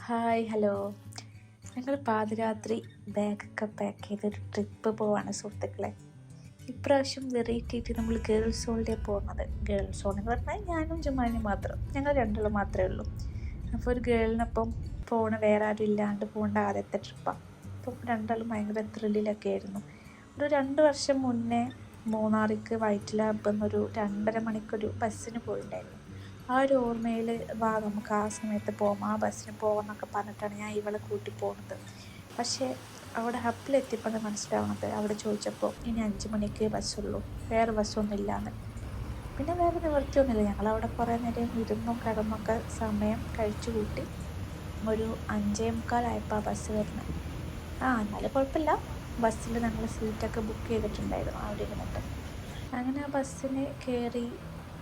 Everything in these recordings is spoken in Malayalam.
Hi hello. ഞങ്ങൾ പാതിരാത്രി ബാഗൊക്കെ പാക്ക് ചെയ്തൊരു ട്രിപ്പ് പോവാണ് സുഹൃത്തുക്കളെ. ഇപ്രാവശ്യം വെറൈറ്റി ആയിട്ട് നമ്മൾ ഗേൾസ് ഹോളിഡേ പോകുന്നത്. ഗേൾസ് ഹോൾ എന്ന് പറഞ്ഞാൽ ഞാനും ജുമാനും മാത്രം, ഞങ്ങൾ രണ്ടും മാത്രമേ ഉള്ളൂ. അപ്പോൾ ഒരു ഗേളിനൊപ്പം പോണ വേറെ ആരും ഇല്ലാണ്ട് പോകേണ്ട ആദ്യത്തെ ട്രിപ്പാണ്. അപ്പോൾ രണ്ടാളും ഭയങ്കര ത്രില്ലിലൊക്കെ ആയിരുന്നു. ഒരു 2 വർഷം മുന്നേ മൂന്നാറിക്ക് വൈറ്റില എന്നൊരു 2.5 മണിക്കൊരു ബസ്സിന് പോയിട്ടുണ്ടായിരുന്നു. ആ ഒരു ഓർമ്മയിൽ നമുക്ക് ആ സമയത്ത് പോകാം, ആ ബസ്സിന് പോകാമെന്നൊക്കെ പറഞ്ഞിട്ടാണ് ഞാൻ ഇവളെ കൂട്ടി പോകുന്നത്. പക്ഷേ അവിടെ ഹബ്ബിലെത്തിയപ്പോഴാണ് മനസ്സിലാവുന്നത്, അവിടെ ചോദിച്ചപ്പോൾ ഇനി 5 മണിക്ക് ബസ്സുള്ളൂ, വേറെ ബസ്സൊന്നും ഇല്ലയെന്ന്. പിന്നെ വേറെ നിവൃത്തിയൊന്നുമില്ല, ഞങ്ങളവിടെ കുറേ നേരം ഇരുന്നും കിടന്നൊക്കെ സമയം കഴിച്ചു കൂട്ടി. ഒരു 5:45 ബസ് വരുന്നത്. എന്നാലും കുഴപ്പമില്ല, ബസ്സിൽ ഞങ്ങൾ സീറ്റൊക്കെ ബുക്ക് ചെയ്തിട്ടുണ്ടായിരുന്നു അവിടെ ഇരുന്നിട്ട്. അങ്ങനെ ആ ബസ്സിന് കയറി.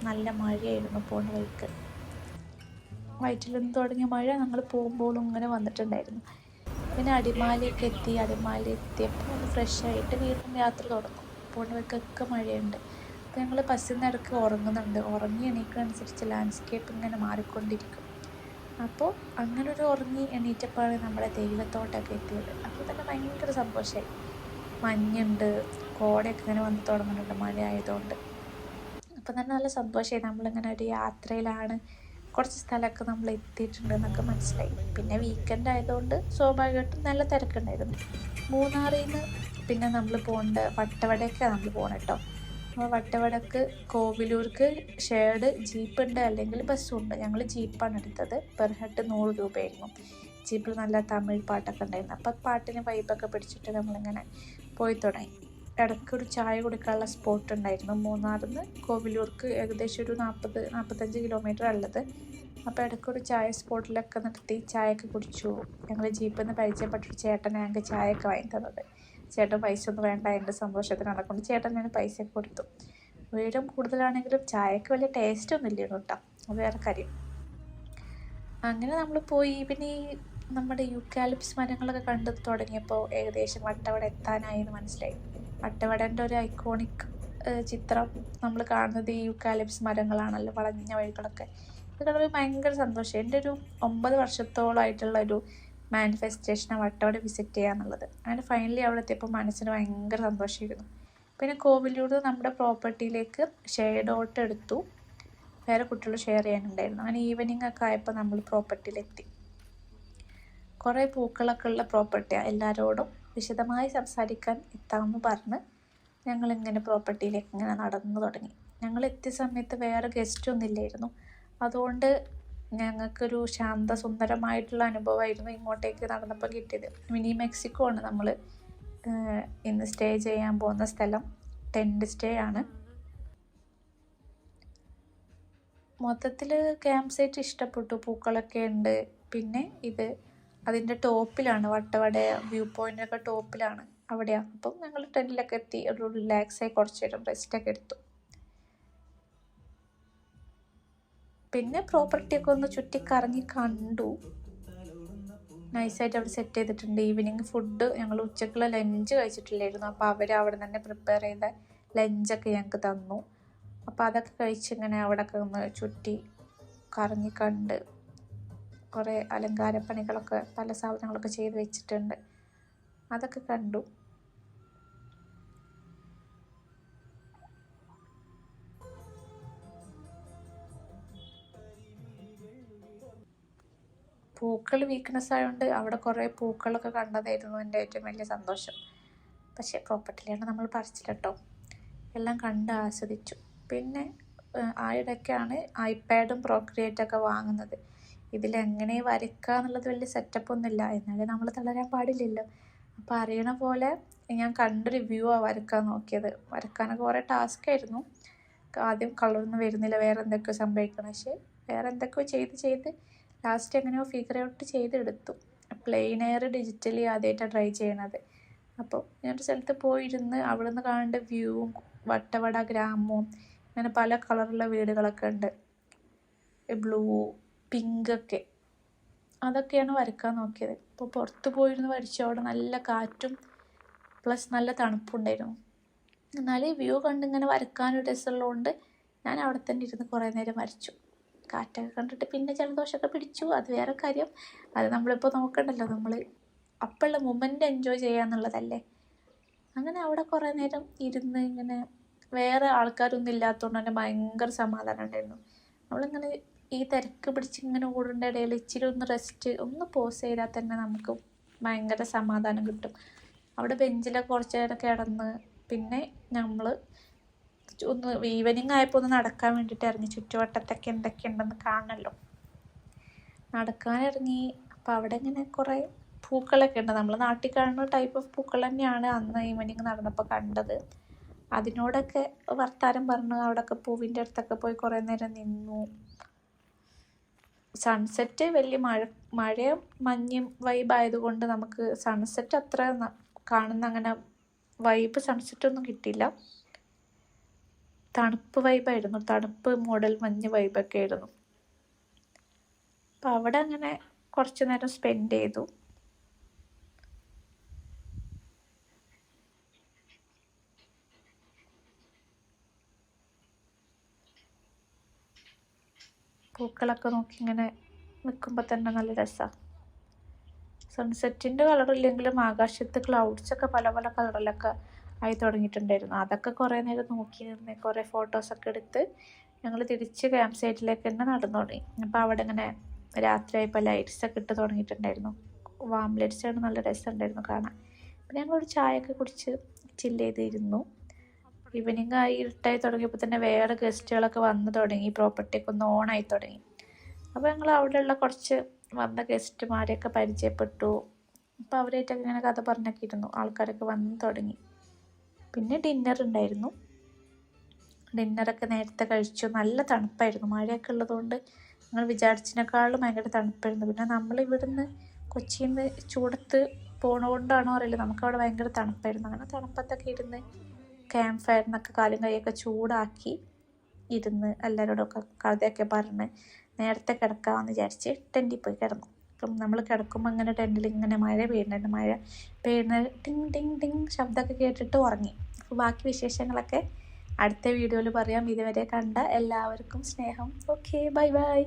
നല്ല മഴയായിരുന്നു പോകുന്ന വഴിക്ക്. വയറ്റിൽ നിന്ന് തുടങ്ങിയ മഴ ഞങ്ങൾ പോകുമ്പോഴും ഇങ്ങനെ വന്നിട്ടുണ്ടായിരുന്നു. പിന്നെ അടിമാലിയൊക്കെ എത്തി. അടിമാലി എത്തിയപ്പോൾ ഒന്ന് ഫ്രഷ് ആയിട്ട് വീണ്ടും യാത്ര തുടങ്ങും. പോകുന്ന വഴിക്കൊക്കെ മഴയുണ്ട്. അപ്പോൾ ഞങ്ങൾ ബസ്സിൽ നിന്ന് ഇടയ്ക്ക് ഉറങ്ങുന്നുണ്ട്. ഉറങ്ങി എണീക്കുന്നതനുസരിച്ച് ലാൻഡ്സ്കേപ്പ് ഇങ്ങനെ മാറിക്കൊണ്ടിരിക്കും. അപ്പോൾ അങ്ങനെ ഒരു ഉറങ്ങി എണീറ്റപ്പോഴാണ് നമ്മുടെ തേയിലത്തോട്ടമൊക്കെ എത്തിയത്. അപ്പോൾ തന്നെ ഭയങ്കര സന്തോഷമായി. മഞ്ഞുണ്ട്, കോടയൊക്കെ ഇങ്ങനെ വന്ന് തുടങ്ങുന്നുണ്ട് മഴ ആയതുകൊണ്ട്. അപ്പം തന്നെ നല്ല സന്തോഷമായി. നമ്മളിങ്ങനെ ഒരു യാത്രയിലാണ്, കുറച്ച് സ്ഥലമൊക്കെ നമ്മൾ എത്തിയിട്ടുണ്ട് എന്നൊക്കെ മനസ്സിലായി. പിന്നെ വീക്കെൻഡ് ആയതുകൊണ്ട് സ്വാഭാവികമായിട്ടും നല്ല തിരക്കുണ്ടായിരുന്നു. മൂന്നാറിൽ നിന്ന് പിന്നെ നമ്മൾ പോകേണ്ട വട്ടവടയൊക്കെയാണ് നമ്മൾ പോകണം കേട്ടോ. അപ്പോൾ വട്ടവടക്ക് കോവിലൂർക്ക് ഷെയർഡ് ജീപ്പ് ഉണ്ട്, അല്ലെങ്കിൽ ബസ്സുണ്ട്. ഞങ്ങൾ ജീപ്പാണ് എടുത്തത്. പെർ ഹെഡ് 100 രൂപയായിരുന്നു. ജീപ്പിൽ നല്ല തമിഴ് പാട്ടൊക്കെ ഉണ്ടായിരുന്നു. അപ്പം പാട്ടിന് വൈബൊക്കെ പിടിച്ചിട്ട് നമ്മളിങ്ങനെ പോയി തുടങ്ങി. ഇടയ്ക്കൊരു ചായ കുടിക്കാനുള്ള സ്പോട്ട് ഉണ്ടായിരുന്നു. മൂന്നാറിൽ നിന്ന് കോവിലൂർക്ക് ഏകദേശം ഒരു 40-45 കിലോമീറ്റർ ഉള്ളത്. അപ്പോൾ ഇടയ്ക്കൊരു ചായ സ്പോട്ടിലൊക്കെ നിർത്തി ചായയൊക്കെ കുടിച്ചു. ഞങ്ങൾ ജീപ്പിൽ നിന്ന് പരിചയപ്പെട്ടൊരു ചേട്ടനെ ഞങ്ങൾക്ക് ചായയൊക്കെ വാങ്ങി തന്നത്. ചേട്ടൻ പൈസ ഒന്നും വേണ്ട, എൻ്റെ സന്തോഷത്തിന് നടക്കൊണ്ട് ചേട്ടൻ ഞാൻ പൈസ കൊടുത്തു. ഉയരം കൂടുതലാണെങ്കിലും ചായക്ക് വലിയ ടേസ്റ്റ് ഒന്നും ഇല്ലായിരുന്നു കേട്ടോ, അത് വേറെ കാര്യം. അങ്ങനെ നമ്മൾ പോയി. പിന്നെ ഈ നമ്മുടെ യൂക്കാലിപ്സ് മരങ്ങളൊക്കെ കണ്ടു തുടങ്ങിയപ്പോൾ ഏകദേശം വട്ടവട എത്താനായി എന്ന് മനസ്സിലായി. വട്ടവടൻ്റെ ഒരു ഐക്കോണിക് ചിത്രം നമ്മൾ കാണുന്നത് ഈ യൂക്കാലിപ്സ് മരങ്ങളാണല്ലോ, വളഞ്ഞ വഴികളൊക്കെ. ഇത് കാണുമ്പോൾ ഭയങ്കര സന്തോഷം. എൻ്റെ ഒരു 9 വർഷത്തോളമായിട്ടുള്ള ഒരു മാനിഫെസ്റ്റേഷനാണ് വട്ടവട വിസിറ്റ് ചെയ്യുക എന്നുള്ളത്. അങ്ങനെ ഫൈനലി അവിടെ എത്തിയപ്പോൾ മനസ്സിന് ഭയങ്കര സന്തോഷമായിരുന്നു. പിന്നെ കോവിലൂർ നമ്മുടെ പ്രോപ്പർട്ടിയിലേക്ക് ഷെയർഡ് ഓട്ടോ എടുത്തു. വേറെ കുട്ടികൾ ഷെയർ ചെയ്യാനുണ്ടായിരുന്നു. അങ്ങനെ ഈവനിങ് ഒക്കെ ആയപ്പോൾ നമ്മൾ പ്രോപ്പർട്ടിയിലെത്തി. കുറേ പൂക്കളൊക്കെ ഉള്ള പ്രോപ്പർട്ടിയാണ്. എല്ലാവരോടും വിശദമായി സംസാരിക്കാൻ എത്താമെന്ന് പറഞ്ഞ് ഞങ്ങളിങ്ങനെ പ്രോപ്പർട്ടിയിലേക്ക് ഇങ്ങനെ നടന്നു തുടങ്ങി. ഞങ്ങൾ എത്തിയ സമയത്ത് വേറെ ഗസ്റ്റൊന്നും ഇല്ലായിരുന്നു. അതുകൊണ്ട് ഞങ്ങൾക്കൊരു ശാന്തസുന്ദരമായിട്ടുള്ള അനുഭവമായിരുന്നു ഇങ്ങോട്ടേക്ക് നടന്നപ്പോൾ കിട്ടിയത്. മിനി മെക്സിക്കോ ആണ് നമ്മൾ ഇന്ന് സ്റ്റേ ചെയ്യാൻ പോകുന്ന സ്ഥലം. ടെൻറ്റ് സ്റ്റേ ആണ്. മൊത്തത്തിൽ ക്യാമ്പ് സൈറ്റ് ഇഷ്ടപ്പെട്ടു. പൂക്കളൊക്കെ ഉണ്ട്. പിന്നെ ഇത് അതിൻ്റെ ടോപ്പിലാണ്, വട്ടവട വ്യൂ പോയിൻ്റൊക്കെ ടോപ്പിലാണ്, അവിടെയാണ്. അപ്പം ഞങ്ങൾ ടെൻറ്റിലൊക്കെ എത്തി ഒരു റിലാക്സായി കുറച്ച് നേരം റെസ്റ്റൊക്കെ എടുത്തു. പിന്നെ പ്രോപ്പർട്ടിയൊക്കെ ഒന്ന് ചുറ്റിക്കറങ്ങി കണ്ടു. നൈസായിട്ട് അവിടെ സെറ്റ് ചെയ്തിട്ടുണ്ട്. ഈവനിങ് ഫുഡ് ഞങ്ങൾ ഉച്ചക്കുള്ള ലഞ്ച് കഴിച്ചിട്ടില്ലായിരുന്നു. അപ്പോൾ അവർ അവിടെ തന്നെ പ്രിപ്പയർ ചെയ്ത ലഞ്ചൊക്കെ ഞങ്ങൾക്ക് തന്നു. അപ്പോൾ അതൊക്കെ കഴിച്ച് ഇങ്ങനെ അവിടെയൊക്കെ ഒന്ന് ചുറ്റി കറങ്ങി കണ്ട് കുറേ അലങ്കാരപ്പണികളൊക്കെ പല സാധനങ്ങളൊക്കെ ചെയ്ത് വെച്ചിട്ടുണ്ട്, അതൊക്കെ കണ്ടു. പൂക്കൾ വീക്ക്നെസ് ആയതുകൊണ്ട് അവിടെ കുറേ പൂക്കളൊക്കെ കണ്ടതായിരുന്നു എൻ്റെ ഏറ്റവും വലിയ സന്തോഷം. പക്ഷേ പ്രോപ്പർട്ടിയിലാണ് നമ്മൾ പറിച്ചില്ല കേട്ടോ, എല്ലാം കണ്ട് ആസ്വദിച്ചു. പിന്നെ ആ ഇടയ്ക്കാണ് ഐപാഡും പ്രോക്രിയേറ്റൊക്കെ വാങ്ങുന്നത്. ഇതിലെങ്ങനെ വരയ്ക്കുക എന്നുള്ളത് വലിയ സെറ്റപ്പൊന്നുമില്ല, എന്നാലും നമ്മൾ തളരാൻ പാടില്ലല്ലോ. അപ്പോൾ അറിയണ പോലെ ഞാൻ കണ്ടൊരു വ്യൂ ആണ് വരയ്ക്കാൻ നോക്കിയത്. വരയ്ക്കാനൊക്കെ കുറേ ടാസ്ക്കായിരുന്നു. ആദ്യം കളറൊന്നും വരുന്നില്ല, വേറെ എന്തൊക്കെയോ സംഭവിക്കണം. പക്ഷേ വേറെ എന്തൊക്കെയോ ചെയ്ത് ലാസ്റ്റ് എങ്ങനെയോ ഫിഗർ ഔട്ട് ചെയ്തെടുത്തു. പ്ലെയിൻ എയർ ഡിജിറ്റലി ആദ്യമായിട്ടാണ് ട്രൈ ചെയ്യണത്. അപ്പോൾ ഞാനൊരു സ്ഥലത്ത് പോയിരുന്ന് അവിടെ നിന്ന് കാണേണ്ട വ്യൂവും വട്ടവട ഗ്രാമവും അങ്ങനെ പല കളറുള്ള വീടുകളൊക്കെ ഉണ്ട്, ബ്ലൂ പിങ്കൊക്കെ, അതൊക്കെയാണ് വരയ്ക്കാൻ നോക്കിയത്. ഇപ്പോൾ പുറത്ത് പോയിരുന്ന് വരച്ചു. അവിടെ നല്ല കാറ്റും പ്ലസ് നല്ല തണുപ്പുണ്ടായിരുന്നു. എന്നാൽ ഈ വ്യൂ കണ്ടിങ്ങനെ വരയ്ക്കാനൊരു രസമുള്ളതുകൊണ്ട് ഞാൻ അവിടെ തന്നെ ഇരുന്ന് കുറേ നേരം വരച്ചു. കാറ്റൊക്കെ കണ്ടിട്ട് പിന്നെ ജലദോഷമൊക്കെ പിടിച്ചു. അത് വേറെ കാര്യം. അത് നമ്മളിപ്പോൾ നോക്കണ്ടല്ലോ, നമ്മൾ അപ്പോഴുള്ള മൊമെൻ്റ് എൻജോയ് ചെയ്യാന്നുള്ളതല്ലേ. അങ്ങനെ അവിടെ കുറേ നേരം ഇരുന്ന് ഇങ്ങനെ വേറെ ആൾക്കാരൊന്നും ഇല്ലാത്തതുകൊണ്ട് തന്നെ ഭയങ്കര സമാധാനം ഉണ്ടായിരുന്നു. നമ്മളിങ്ങനെ ഈ തിരക്ക് പിടിച്ച് ഇങ്ങനെ ഓടേണ്ട ഇടയിൽ ഇച്ചിരി ഒന്ന് റെസ്റ്റ് ഒന്ന് പോസ് ചെയ്താൽ തന്നെ നമുക്ക് ഭയങ്കര സമാധാനം കിട്ടും. അവിടെ ബെഞ്ചിലൊക്കെ കുറച്ച് നേരം കിടന്ന് പിന്നെ നമ്മൾ ഒന്ന് ഈവനിങ് ആയപ്പോൾ ഒന്ന് നടക്കാൻ വേണ്ടിയിട്ട് ഇറങ്ങി. ചുറ്റുവട്ടത്തൊക്കെ എന്തൊക്കെയുണ്ടെന്ന് കാണണമല്ലോ. നടക്കാനിറങ്ങി. അപ്പോൾ അവിടെ ഇങ്ങനെ കുറേ പൂക്കളൊക്കെ ഉണ്ട്. നമ്മൾ നാട്ടിൽ കാണുന്ന ടൈപ്പ് ഓഫ് പൂക്കൾ തന്നെയാണ് അന്ന് ഈവനിങ് നടന്നപ്പോൾ കണ്ടത്. അതിനോടൊക്കെ വർത്താനം പറഞ്ഞു അവിടെയൊക്കെ പൂവിൻ്റെ അടുത്തൊക്കെ പോയി കുറേ നേരം നിന്നു. സൺസെറ്റ് വലിയ മഴയും മഞ്ഞും വൈബായതുകൊണ്ട് നമുക്ക് സൺസെറ്റ് അത്ര കാണുന്ന അങ്ങനെ വൈബ് സൺസെറ്റൊന്നും കിട്ടിയില്ല. തണുപ്പ് വൈബായിരുന്നു, തണുപ്പ് മോഡൽ മഞ്ഞ് വൈബൊക്കെ ആയിരുന്നു. അപ്പം അവിടെ അങ്ങനെ കുറച്ച് നേരം സ്പെൻഡ് ചെയ്തു. പൂക്കളൊക്കെ നോക്കി ഇങ്ങനെ നിൽക്കുമ്പോൾ തന്നെ നല്ല രസമാണ്. സൺസെറ്റിൻ്റെ കളറില്ലെങ്കിലും ആകാശത്ത് ക്ലൗഡ്സൊക്കെ പല പല കളറിലൊക്കെ ആയി തുടങ്ങിയിട്ടുണ്ടായിരുന്നു. അതൊക്കെ കുറേ നേരം നോക്കി നിന്ന് കുറേ ഫോട്ടോസൊക്കെ എടുത്ത് ഞങ്ങൾ തിരിച്ച് ക്യാമ്പ് സൈറ്റിലേക്ക് തന്നെ നടന്നു തുടങ്ങി. അപ്പോൾ അവിടെ ഇങ്ങനെ രാത്രിയായപ്പോൾ ലൈറ്റ്സൊക്കെ ഇട്ട് തുടങ്ങിയിട്ടുണ്ടായിരുന്നു. വാം ലൈറ്റ്സാണ്, നല്ല രസമുണ്ടായിരുന്നു കാണാൻ. പിന്നെ ഞങ്ങളൊരു ചായയൊക്കെ കുടിച്ച് ചില്ല് ചെയ്തിരുന്നു. ഈവനിങ് ആയി ഇരുട്ടായി തുടങ്ങിയപ്പോൾ തന്നെ വേറെ ഗസ്റ്റുകളൊക്കെ വന്നു തുടങ്ങി. പ്രോപ്പർട്ടിയൊക്കെ ഒന്ന് ഓണായി തുടങ്ങി. അപ്പോൾ ഞങ്ങൾ അവിടെയുള്ള കുറച്ച് വന്ന ഗസ്റ്റുമാരെയൊക്കെ പരിചയപ്പെട്ടു. അപ്പോൾ അവരായിട്ടൊക്കെ ഇങ്ങനെ കഥ പറഞ്ഞൊക്കെ ഇരുന്നു. ആൾക്കാരൊക്കെ വന്ന് തുടങ്ങി. പിന്നെ ഡിന്നർ ഉണ്ടായിരുന്നു. ഡിന്നറൊക്കെ നേരത്തെ കഴിച്ചു. നല്ല തണുപ്പായിരുന്നു, മഴയൊക്കെ ഉള്ളതുകൊണ്ട് ഞങ്ങൾ വിചാരിച്ചതിനേക്കാളും ഭയങ്കര തണുപ്പായിരുന്നു. പിന്നെ നമ്മളിവിടുന്ന് കൊച്ചിയിൽ നിന്ന് ചൂടത്ത് പോണതുകൊണ്ടാണോ അറിയില്ല, നമുക്കവിടെ ഭയങ്കര തണുപ്പായിരുന്നു. അങ്ങനെ തണുപ്പത്തൊക്കെ ഇരുന്ന് ക്യാമ്പ് ഫയറിനൊക്കെ കാലും കൈയൊക്കെ ചൂടാക്കി ഇരുന്ന് എല്ലാവരോടൊക്കെ കഥയൊക്കെ പറഞ്ഞ് നേരത്തെ കിടക്കാമെന്ന് വിചാരിച്ച് ടെൻറ്റിൽ പോയി കിടന്നു. അപ്പം നമ്മൾ കിടക്കുമ്പോൾ ഇങ്ങനെ ടെൻറ്റിൽ ഇങ്ങനെ മഴ പെയ്യുന്നുണ്ട്. മഴ പെയ്യുന്ന ടിങ് ടിങ് ടിങ് ശബ്ദമൊക്കെ കേട്ടിട്ട് ഉറങ്ങി. അപ്പോൾ ബാക്കി വിശേഷങ്ങളൊക്കെ അടുത്ത വീഡിയോയിൽ പറയാം. ഇതുവരെ കണ്ട എല്ലാവർക്കും സ്നേഹം. Okay, bye bye.